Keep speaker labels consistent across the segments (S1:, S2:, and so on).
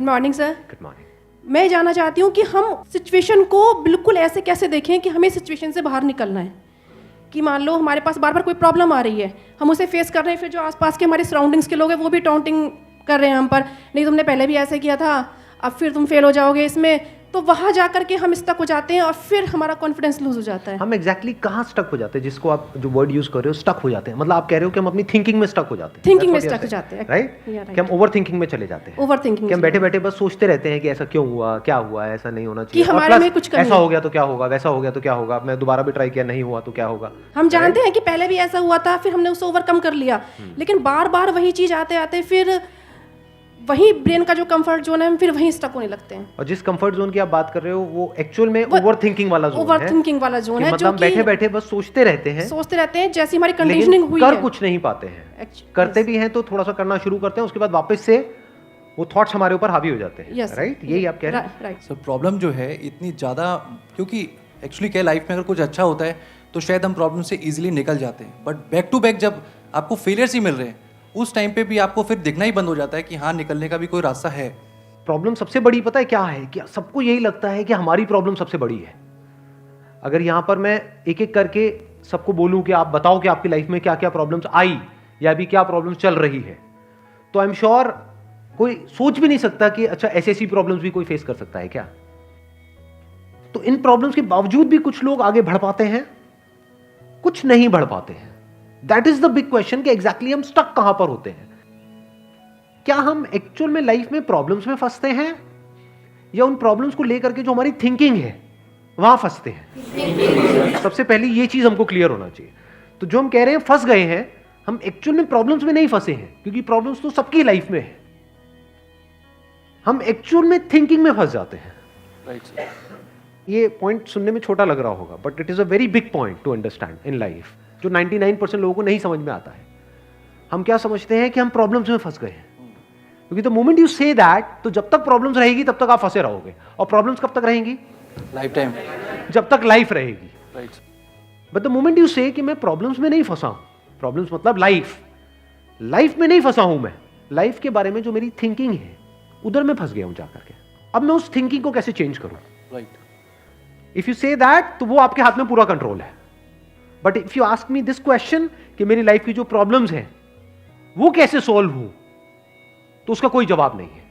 S1: Good morning sir.
S2: Good morning.
S1: मैं जानना चाहती हूँ कि हम सिचुएशन को बिल्कुल ऐसे कैसे देखें कि हमें सिचुएशन से बाहर निकलना है। कि मान लो हमारे पास बार बार कोई प्रॉब्लम आ रही है, हम उसे फेस कर रहे हैं, फिर जो आसपास के हमारे सराउंडिंग्स के लोग हैं वो भी टाउंटिंग कर रहे हैं हम पर, नहीं तुमने पहले भी ऐसे किया था, अब फिर तुम फेल हो जाओगे इसमें। तो वहाँ जा करके हम स्टक हो जाते हैं और फिर हमारा कॉन्फिडेंस लूज हो जाता है।
S2: हम एग्जैक्टली कहाँ स्टक हो जाते हैं, जिसको आप जो वर्ड यूज कर रहे हो स्टक हो जाते हैं, मतलब आप कह रहे हो कि हम अपनी थिंकिंग में स्टक हो जाते हैं।
S1: थिंकिंग में स्टक हो जाते हैं,
S2: राइट? कि हम ओवर थिंकिंग में चले जाते हैं।
S1: ओवर थिंकिंग
S2: कि हम बैठे बैठे बस सोचते रहते हैं कि ऐसा क्यों हुआ, क्या हुआ, ऐसा नहीं होना चाहिए,
S1: कि हमारे में कुछ कमी
S2: ऐसा हो गया तो क्या होगा, वैसा हो गया तो क्या होगा, मैं दोबारा भी ट्राई किया नहीं हुआ तो क्या होगा।
S1: हम जानते हैं कि पहले भी ऐसा हुआ था, फिर हमने उसे ओवरकम कर लिया, लेकिन बार बार वही चीज आते आते फिर वही ब्रेन का जो कंफर्ट जोन है हम फिर वहीं स्टक होने लगते हैं।
S2: और जिस कंफर्ट जोन की आप बात कर रहे हो वो एक्चुअल में ओवर थिंकिंग वाला जोन है।
S1: ओवर थिंकिंग वाला जोन है,
S2: मतलब बैठे बैठे बस सोचते रहते हैं जैसी हमारी कंडीशनिंग हुई है, कर कुछ नहीं पाते हैं। करते भी हैं तो थोड़ा सा करना शुरू करते हैं, उसके बाद वापस से वो थॉट्स हमारे ऊपर हावी हो जाते हैं। राइट? यही आप कह रहे हैं।
S1: राइट
S3: सर, प्रॉब्लम जो है इतनी ज़्यादा, क्योंकि एक्चुअली क्या लाइफ में अगर कुछ अच्छा होता है तो शायद हम प्रॉब्लम से इजीली निकल जाते हैं, बट बैक टू बैक जब आपको फेलियर्स ही मिल रहे हैं उस टाइम पे भी आपको फिर दिखना ही बंद हो जाता है कि हाँ, निकलने का भी कोई रास्ता है।
S2: प्रॉब्लम सबसे बड़ी पता है क्या है? कि सबको यही लगता है कि हमारी प्रॉब्लम सबसे बड़ी है। अगर यहां पर मैं एक एक करके सबको बोलूं कि आप बताओ कि आपकी लाइफ में क्या क्या प्रॉब्लम्स आई या अभी क्या प्रॉब्लम्स चल रही है, तो आई एम श्योर कोई सोच भी नहीं सकता कि अच्छा ऐसी प्रॉब्लम्स भी कोई फेस कर सकता है क्या। तो इन प्रॉब्लम्स के बावजूद भी कुछ लोग आगे बढ़ पाते हैं, कुछ नहीं बढ़ पाते हैं। That is the big question कि एग्जैक्टली हम स्टक कहां पर होते हैं। क्या हम एक्चुअल में लाइफ में प्रॉब्लम्स में फंसते हैं या उन प्रॉब्लम्स को लेकर के जो हमारी थिंकिंग है वहां फंसते हैं? सबसे पहले ये चीज हमको क्लियर होना चाहिए। तो जो हम कह रहे हैं फंस गए हैं, हम एक्चुअल में प्रॉब्लम्स में नहीं फंसे हैं, क्योंकि प्रॉब्लम्स तो सबकी लाइफ में है। हम एक्चुअल में थिंकिंग में फंस जाते हैं।
S3: राइट।
S2: ये पॉइंट सुनने में छोटा लग रहा होगा, but it is a very big point two understand in life, जो 99% लोगों को नहीं समझ में आता है। हम क्या समझते हैं कि हम प्रॉब्लम्स में फंस गए हैं, क्योंकि the moment you say that, तो जब तक प्रॉब्लम्स रहेगी तब तक आप फंसे रहोगे। और प्रॉब्लम्स कब तक रहेंगी?
S3: लाइफ टाइम,
S2: जब तक लाइफ रहेगी।
S3: Right.
S2: But the moment you से कि मैं प्रॉब्लम्स में नहीं फंसा हूं, प्रॉब्लम्स मतलब लाइफ में नहीं फंसा हूं, मैं लाइफ के बारे में जो मेरी थिंकिंग है उधर मैं फंस गया हूं जाकर के। अब मैं उस थिंकिंग को कैसे चेंज करूं?
S3: Right.
S2: If you say that, तो वो आपके हाथ में पूरा कंट्रोल है। But if you ask me this question कि मेरी लाइफ की जो प्रॉब्लम्स हैं वो कैसे सॉल्व हो, तो उसका कोई जवाब नहीं है,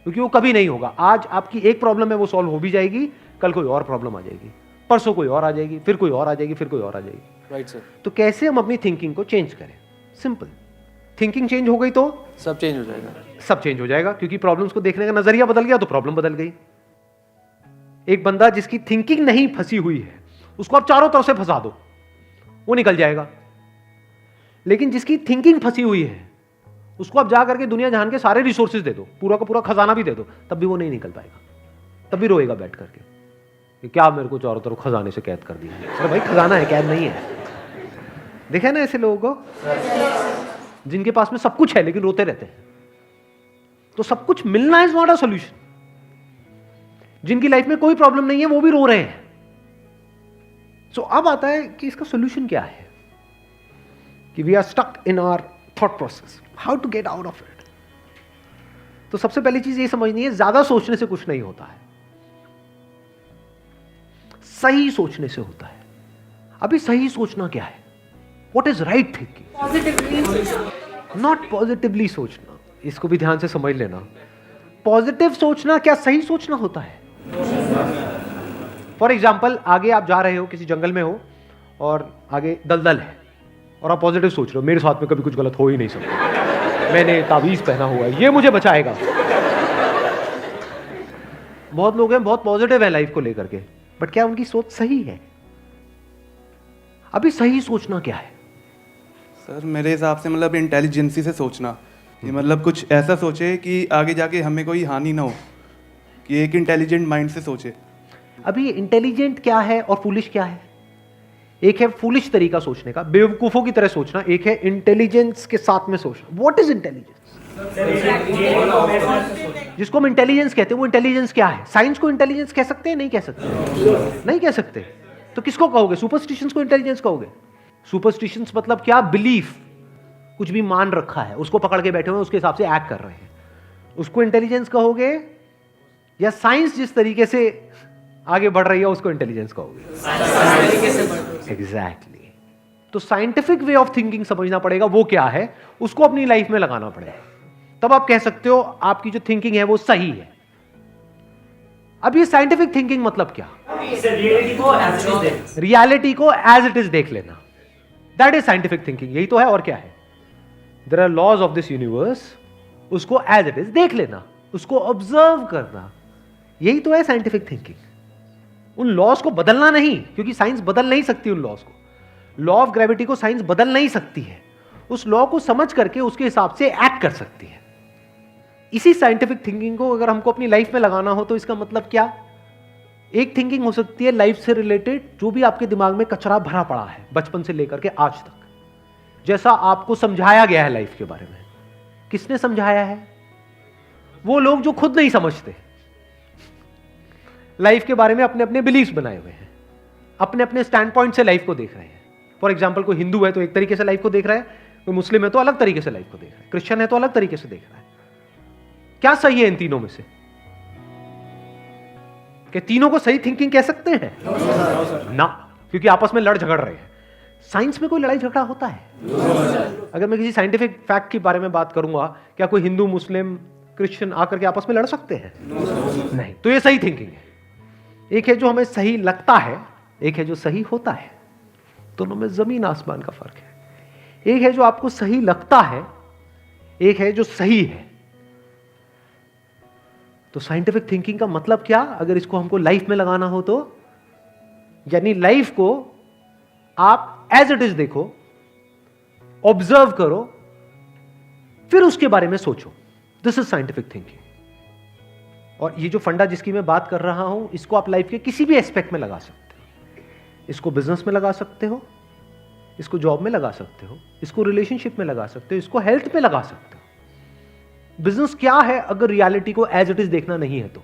S2: क्योंकि वो कभी नहीं होगा। आज आपकी एक प्रॉब्लम है, वो सॉल्व हो भी जाएगी, कल कोई और प्रॉब्लम आ जाएगी, परसों कोई और आ जाएगी, फिर कोई और आ जाएगी, फिर कोई और आ जाएगी।
S3: Right sir.
S2: तो कैसे हम अपनी थिंकिंग को चेंज करें? सिंपल। थिंकिंग चेंज हो गई तो
S3: सब चेंज हो जाएगा।
S2: सब चेंज हो जाएगा, क्योंकि प्रॉब्लम्स को देखने का नजरिया बदल गया तो प्रॉब्लम बदल गई। एक बंदा जिसकी थिंकिंग नहीं फंसी हुई है, उसको आप चारों तरफ से फंसा दो, वो निकल जाएगा। लेकिन जिसकी थिंकिंग फंसी हुई है, उसको आप जा करके दुनिया जहान के सारे रिसोर्सेज दे दो, पूरा का पूरा खजाना भी दे दो, तब भी वो नहीं निकल पाएगा, तब भी रोएगा बैठ करके कि क्या मेरे को चारों तरफ खजाने से कैद कर दिया। अरे भाई, खजाना है, कैद नहीं है। देखा ना ऐसे लोगों को जिनके पास में सब कुछ है लेकिन रोते रहते हैं। तो सब कुछ मिलना इज नॉट अ सॉल्यूशन। जिनकी लाइफ में कोई प्रॉब्लम नहीं है वो भी रो रहे हैं। सो अब आता है कि इसका सॉल्यूशन क्या है, कि we are stuck in our thought process, how to get out of it. तो सबसे पहली चीज ये समझनी है, ज्यादा सोचने से कुछ नहीं होता है, सही सोचने से होता है। अभी सही सोचना क्या है? What is right thinking? Positively, not positively सोचना। इसको भी ध्यान से समझ लेना। पॉजिटिव सोचना क्या सही सोचना होता है? फॉर एग्जाम्पल, आगे आप जा रहे हो, किसी जंगल में हो और आगे दलदल है और आप पॉजिटिव सोच रहे हो, मेरे साथ में कभी कुछ गलत हो ही नहीं सकता, मैंने ताबीज पहना हुआ है, ये मुझे बचाएगा। बहुत लोग हैं बहुत पॉजिटिव है लाइफ को लेकर के, बट क्या उनकी सोच सही है? अभी सही सोचना क्या है?
S4: सर मेरे हिसाब से मतलब इंटेलिजेंसी से सोचना, कि मतलब कुछ ऐसा सोचे कि आगे जाके हमें कोई हानि ना हो, कि एक इंटेलिजेंट माइंड से सोचे।
S2: अभी इंटेलिजेंट क्या है और फूलिश क्या है? एक है फूलिश तरीका सोचने का, बेवकूफों की तरह सोचना, एक है इंटेलिजेंस के साथ में सोचना। What is intelligence? जिसको हम इंटेलिजेंस कहते हैं वो इंटेलिजेंस क्या है? साइंस को इंटेलिजेंस कह सकते हैं? नहीं कह सकते। नहीं कह सकते। तो किसको कहोगे? सुपरस्टिशंस को इंटेलिजेंस कहोगे? सुपरस्टिशंस मतलब क्या? बिलीफ, कुछ भी मान रखा है उसको पकड़ के बैठे हुए उसके हिसाब से एक्ट कर रहे हैं। उसको इंटेलिजेंस कहोगे या साइंस जिस तरीके से आगे बढ़ रही है उसको इंटेलिजेंस कहोगे? एग्जैक्टली। तो साइंटिफिक वे ऑफ थिंकिंग समझना पड़ेगा, वो क्या है, उसको अपनी लाइफ में लगाना पड़ेगा, तब आप कह सकते हो आपकी जो थिंकिंग है वो सही है। अब ये साइंटिफिक थिंकिंग मतलब क्या? रियलिटी को एज इट इज देख लेना, दैट इज साइंटिफिक थिंकिंग। यही तो है, और क्या है? There are laws of this universe, उसको एज इट इज देख लेना, उसको ऑब्जर्व करना, यही तो है साइंटिफिक थिंकिंग। उन लॉज को बदलना नहीं, क्योंकि साइंस बदल नहीं सकती उन लॉज को। लॉ ऑफ ग्रेविटी को साइंस बदल नहीं सकती है, उस लॉ को समझ करके उसके हिसाब से एक्ट कर सकती है। इसी साइंटिफिक थिंकिंग को अगर हमको अपनी लाइफ में लगाना हो तो इसका मतलब क्या? एक थिंकिंग हो सकती है लाइफ से रिलेटेड, जो भी आपके दिमाग में कचरा भरा पड़ा है बचपन से लेकर के आज तक, जैसा आपको समझाया गया है लाइफ के बारे में। किसने समझाया है? वो लोग जो खुद नहीं समझते, लाइफ के बारे में अपने अपने बिलीव्स बनाए हुए हैं, अपने अपने स्टैंड पॉइंट से लाइफ को देख रहे हैं। फॉर एग्जाम्पल, कोई हिंदू है तो एक तरीके से लाइफ को देख रहा है, कोई मुस्लिम है तो अलग तरीके से लाइफ को देख रहा है, क्रिश्चियन है तो अलग तरीके से देख रहा है। क्या सही है इन तीनों में से? कि तीनों को सही थिंकिंग कह सकते हैं? ना, क्योंकि आपस में लड़ झगड़ रहे हैं। साइंस में कोई लड़ाई झगड़ा होता है? अगर मैं किसी साइंटिफिक फैक्ट के बारे में बात करूंगा, क्या कोई हिंदू, मुस्लिम, क्रिश्चियन आकर के आपस में लड़ सकते हैं? नहीं। तो ये सही थिंकिंग है। एक है जो हमें सही लगता है, एक है जो सही होता है। दोनों में जमीन आसमान का फर्क है। एक है जो आपको सही लगता है, एक है जो सही है। तो साइंटिफिक थिंकिंग का मतलब क्या, अगर इसको हमको लाइफ में लगाना हो तो, यानी लाइफ को आप एज इट इज देखो, ऑब्जर्व करो, फिर उसके बारे में सोचो। This is scientific thinking. और ये जो फंडा जिसकी मैं बात कर रहा हूं, इसको आप लाइफ के किसी भी एस्पेक्ट में लगा सकते हो। इसको बिजनेस में लगा सकते हो, इसको जॉब में लगा सकते हो, इसको रिलेशनशिप में लगा सकते हो, इसको हेल्थ में लगा सकते हो। बिजनेस क्या है अगर रियलिटी को एज इट इज देखना नहीं है तो?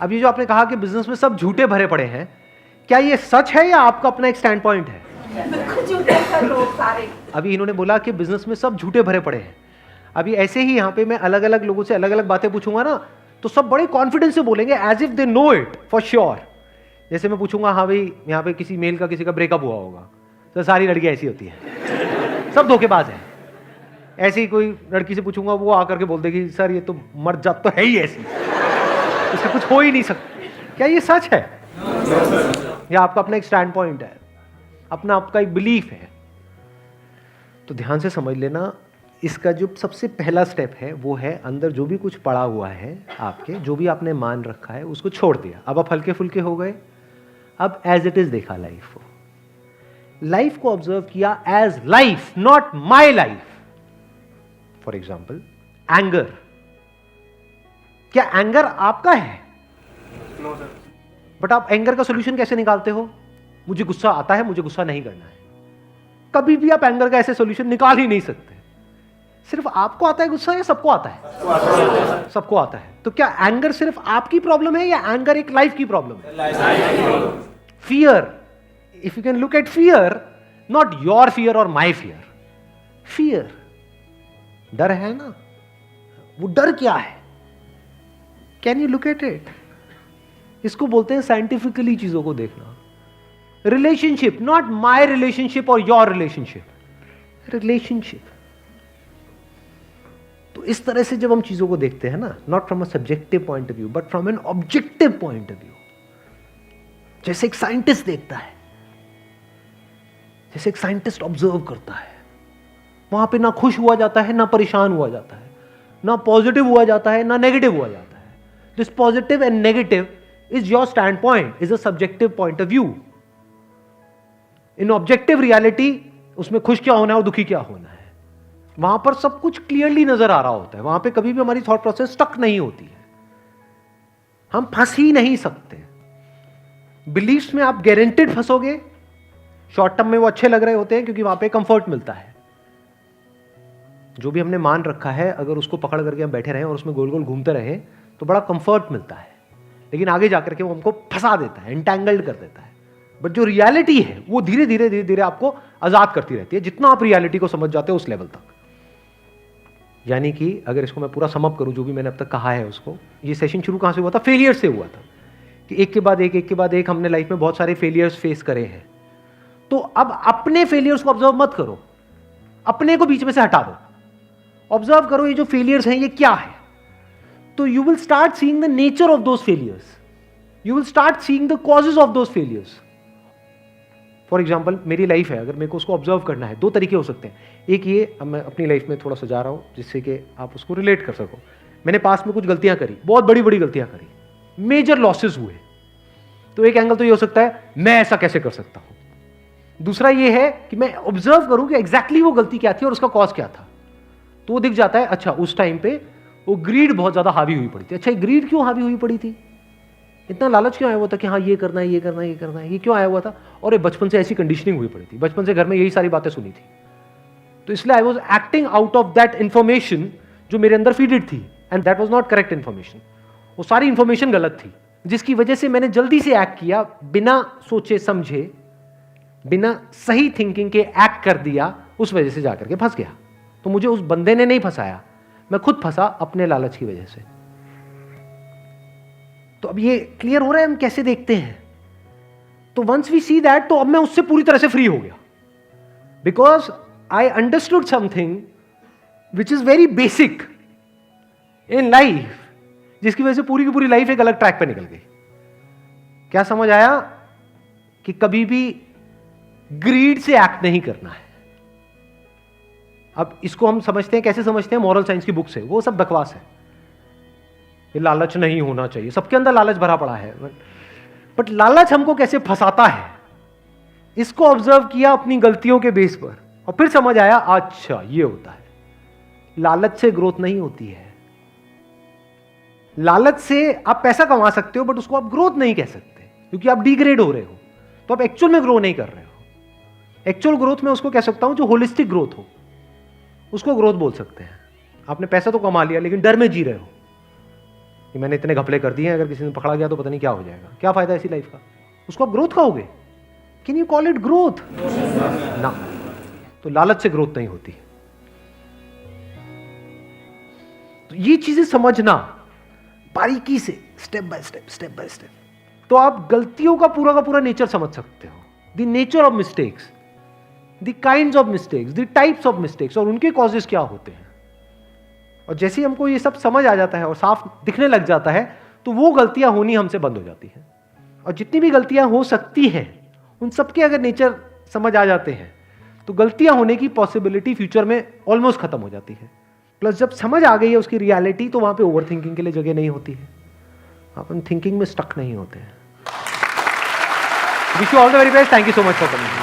S2: अब ये जो आपने कहा कि बिजनेस में सब झूठे भरे पड़े हैं, क्या ये सच है या आपका अपना एक स्टैंड पॉइंट है? अभी इन्होंने बोला कि बिजनेस में सब झूठे भरे पड़े हैं। अभी ऐसे ही यहाँ पे मैं अलग अलग लोगों से अलग अलग बातें पूछूंगा ना, तो सब बड़े कॉन्फिडेंस से बोलेंगे, as if they know it for sure. जैसे मैं पूछूंगा, हाँ भाई यहाँ पे किसी मेल का किसी का ब्रेकअप हुआ होगा, तो सारी लड़कियां ऐसी होती हैं, सब धोखेबाज हैं। ऐसे ही कोई लड़की से पूछूंगा, वो आकर के बोल देगी, सर ये तो मर्द जात तो है ही ऐसी, इससे कुछ हो ही नहीं सकता। क्या ये सच है या आपका अपना एक स्टैंड पॉइंट है, अपना आपका एक बिलीफ है? तो ध्यान से समझ लेना, इसका जो सबसे पहला स्टेप है वो है अंदर जो भी कुछ पड़ा हुआ है आपके, जो भी आपने मान रखा है उसको छोड़ दिया। अब आप हल्के फुल्के हो गए, अब एज इट इज देखा लाइफ को, लाइफ को ऑब्जर्व किया as life, not my life. For example, anger, क्या एंगर आपका है? बट आप एंगर का सोल्यूशन कैसे निकालते हो? मुझे गुस्सा आता है, मुझे गुस्सा नहीं करना है। कभी भी आप एंगर का ऐसे सोल्यूशन निकाल ही नहीं सकते। सिर्फ आपको आता है गुस्सा या सबको आता है? सबको आता है। तो क्या एंगर सिर्फ आपकी प्रॉब्लम है या एंगर एक लाइफ की प्रॉब्लम है? Fear, if you can look at fear, not your fear और माई फियर, फियर, डर है ना, वो डर क्या है? Can you look at it? इसको बोलते हैं साइंटिफिकली चीजों को देखना। रिलेशनशिप, नॉट माई रिलेशनशिप और योर रिलेशनशिप, रिलेशनशिप। तो इस तरह से जब हम चीजों को देखते हैं ना, not from a subjective point of view but from an objective point of view, जैसे एक साइंटिस्ट देखता है, जैसे एक साइंटिस्ट ऑब्जर्व करता है, वहां पे ना खुश हुआ जाता है, ना परेशान हुआ जाता है, ना पॉजिटिव हुआ जाता है, ना नेगेटिव हुआ जाता है। This positive and negative is your stand point, is a subjective point of view. In objective reality, उसमें खुश क्या होना है और दुखी क्या होना है, वहां पर सब कुछ क्लियरली नजर आ रहा होता है। वहां पे कभी भी हमारी थॉट प्रोसेस स्टक नहीं होती है, हम फंस ही नहीं सकते। बिलीफ्स में आप गारंटेड फंसोगे। शॉर्ट टर्म में वो अच्छे लग रहे होते हैं क्योंकि वहां पे कंफर्ट मिलता है। जो भी हमने मान रखा है, अगर उसको पकड़ करके हम बैठे रहें और उसमें गोल गोल घूमते रहें तो बड़ा कंफर्ट मिलता है, लेकिन आगे जाकर के वो हमको फंसा देता है, एंटैंगल्ड कर देता है। बट जो रियलिटी है वो धीरे धीरे धीरे धीरे आपको आजाद करती रहती है, जितना आप रियलिटी को समझ जाते हो उस लेवल तक। यानी कि अगर इसको मैं पूरा समअप करूं, जो भी मैंने अब तक कहा है उसको, ये सेशन शुरू कहाँ से हुआ था? फेलियर से हुआ था कि एक के बाद एक हमने लाइफ में बहुत सारे फेलियर्स फेस करे हैं। तो अब अपने फेलियर्स को ऑब्जर्व मत करो, अपने को बीच में से हटा दो, ऑब्जर्व करो ये जो फेलियर्स हैं ये क्या है। तो you will start seeing the nature of those failures, you will start seeing the causes of those failures. For example मेरी लाइफ है, अगर मेरे को उसको ऑब्जर्व करना है, दो तरीके हो सकते हैं। एक ये, अब मैं अपनी लाइफ में थोड़ा सजा रहा हूँ जिससे कि आप उसको रिलेट कर सको। मैंने पास में कुछ गलतियां करी, बहुत बड़ी बड़ी गलतियां करी, मेजर लॉसेस हुए, तो एक एंगल तो ये हो सकता है मैं ऐसा कैसे कर सकता हूं। दूसरा ये है कि मैं ऑब्जर्व करूं कि एग्जैक्टली वो गलती क्या थी और उसका कॉज क्या था। तो वो दिख जाता है, अच्छा उस टाइम पे वो ग्रीड बहुत ज्यादा हावी हुई पड़ी थी। अच्छा ग्रीड क्यों हावी हुई पड़ी थी, इतना लालच क्यों आया हुआ था कि हाँ ये करना है, ये करना है, ये करना है, ये क्यों आया हुआ था? और ये बचपन से ऐसी कंडीशनिंग हुई पड़ी थी, बचपन से घर में यही सारी बातें सुनी थी, तो इसलिए I was acting out of that information जो मेरे अंदर फीडेड थी, and that was not correct information. वो सारी इंफॉर्मेशन गलत थी, जिसकी वजह से मैंने जल्दी से एक्ट किया, बिना सोचे समझे, बिना सही थिंकिंग के एक्ट कर दिया, उस वजह से जाकर के फंस गया। तो मुझे उस बंदे ने नहीं फंसाया, मैं खुद फंसा अपने लालच की वजह से। तो अब ये क्लियर हो रहा है हम कैसे देखते हैं। तो वंस वी सी दैट, तो अब मैं उससे पूरी तरह से फ्री हो गया, because I understood something which is very basic in life, जिसकी वजह से पूरी की पूरी लाइफ एक अलग ट्रैक पे निकल गई। क्या समझ आया? कि कभी भी ग्रीड से एक्ट नहीं करना है। अब इसको हम समझते हैं, कैसे समझते हैं? मॉरल साइंस की बुक से। वो सब बकवास है, ये लालच नहीं होना चाहिए, सबके अंदर लालच भरा पड़ा है, बट लालच हमको कैसे फंसाता है, इसको ऑब्जर्व किया अपनी गलतियों के बेस पर, और फिर समझ आया अच्छा ये होता है। लालच से ग्रोथ नहीं होती है। लालच से आप पैसा कमा सकते हो, बट उसको आप ग्रोथ नहीं कह सकते, क्योंकि आप डिग्रेड हो रहे हो, तो आप एक्चुअल में ग्रो नहीं कर रहे हो। एक्चुअल ग्रोथ में उसको कह सकता हूं जो होलिस्टिक ग्रोथ हो, उसको ग्रोथ बोल सकते हैं। आपने पैसा तो कमा लिया, लेकिन डर में जी रहे हो कि मैंने इतने घपले कर दिए हैं, अगर किसी ने पकड़ा गया तो पता नहीं क्या हो जाएगा, क्या फायदा ऐसी लाइफ का, उसको आप ग्रोथ कहोगे? Can you call it growth? ना। तो लालच से ग्रोथ नहीं होती। तो ये चीजें समझना बारीकी से, स्टेप बाय स्टेप, तो आप गलतियों का पूरा नेचर समझ सकते हो। The nature of mistakes, the kinds of mistakes, the types of mistakes, और उनके कॉजेस क्या होते हैं। और जैसे ही हमको ये सब समझ आ जाता है और साफ दिखने लग जाता है, तो वो गलतियां होनी हमसे बंद हो जाती हैं। और जितनी भी गलतियां हो सकती हैं, उन सबके अगर नेचर समझ आ जाते हैं, तो गलतियां होने की पॉसिबिलिटी फ्यूचर में ऑलमोस्ट खत्म हो जाती है। प्लस जब समझ आ गई है उसकी रियलिटी, तो वहां पे ओवर थिंकिंग के लिए जगह नहीं होती है, आप थिंकिंग में स्टक नहीं होते हैं। Wish you all the very best, thank you so much for coming.